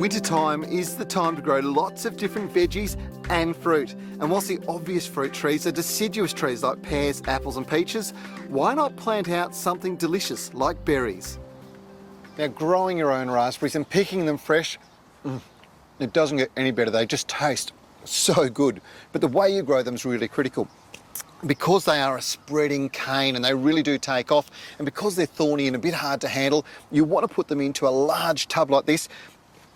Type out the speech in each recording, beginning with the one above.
Wintertime is the time to grow lots of different veggies and fruit. And whilst the obvious fruit trees are deciduous trees like pears, apples and peaches, why not plant out something delicious like berries? Now, growing your own raspberries and picking them fresh, it doesn't get any better. They just taste so good. But the way you grow them is really critical. Because they are a spreading cane and they really do take off, and because they're thorny and a bit hard to handle, you want to put them into a large tub like this.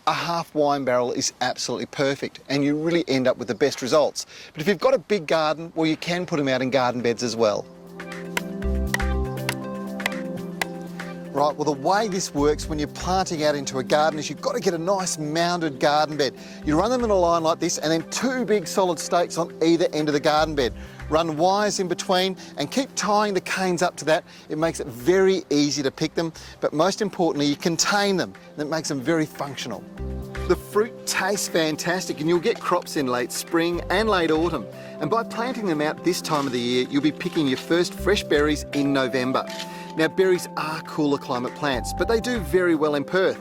A half wine barrel is absolutely perfect and you really end up with the best results. But if you've got a big garden, well, you can put them out in garden beds as well. Right, well, the way this works when you're planting out into a garden is you've got to get a nice mounded garden bed. You run them in a line like this and then two big solid stakes on either end of the garden bed. Run wires in between and keep tying the canes up to that. It makes it very easy to pick them, but most importantly, you contain them, and it makes them very functional. The fruit tastes fantastic and you'll get crops in late spring and late autumn. And by planting them out this time of the year, you'll be picking your first fresh berries in November. Now, berries are cooler climate plants, but they do very well in Perth.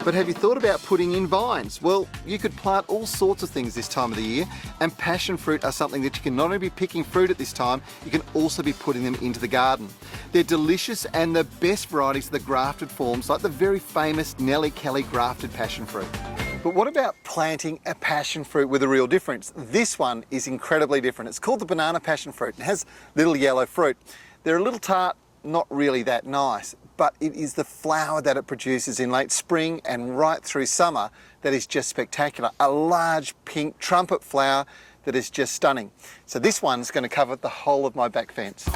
But have you thought about putting in vines? Well, you could plant all sorts of things this time of the year, and passion fruit are something that you can not only be picking fruit at this time, you can also be putting them into the garden. They're delicious and the best varieties of the grafted forms, like the very famous Nellie Kelly grafted passion fruit. But what about planting a passion fruit with a real difference? This one is incredibly different. It's called the banana passion fruit and has little yellow fruit. They're a little tart, not really that nice, but it is the flower that it produces in late spring and right through summer that is just spectacular. A large pink trumpet flower that is just stunning. So this one's going to cover the whole of my back fence.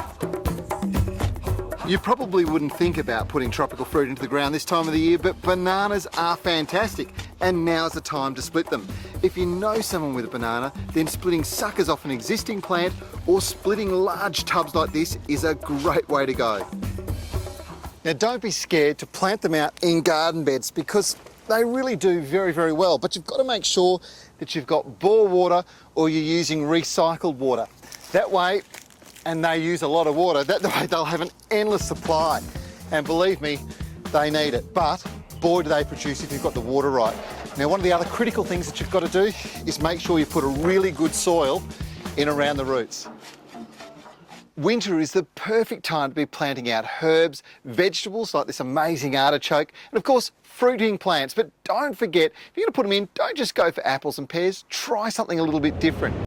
You probably wouldn't think about putting tropical fruit into the ground this time of the year, but bananas are fantastic, and now's the time to split them. If you know someone with a banana, then splitting suckers off an existing plant or splitting large tubs like this is a great way to go. Now, don't be scared to plant them out in garden beds because they really do very, very well, but you've got to make sure that you've got bore water or you're using recycled water. That way, and they use a lot of water, that way they'll have an endless supply. And believe me, they need it. But boy, do they produce if you've got the water right. Now, one of the other critical things that you've got to do is make sure you put a really good soil in around the roots. Winter is the perfect time to be planting out herbs, vegetables like this amazing artichoke, and of course, fruiting plants. But don't forget, if you're going to put them in, don't just go for apples and pears, try something a little bit different.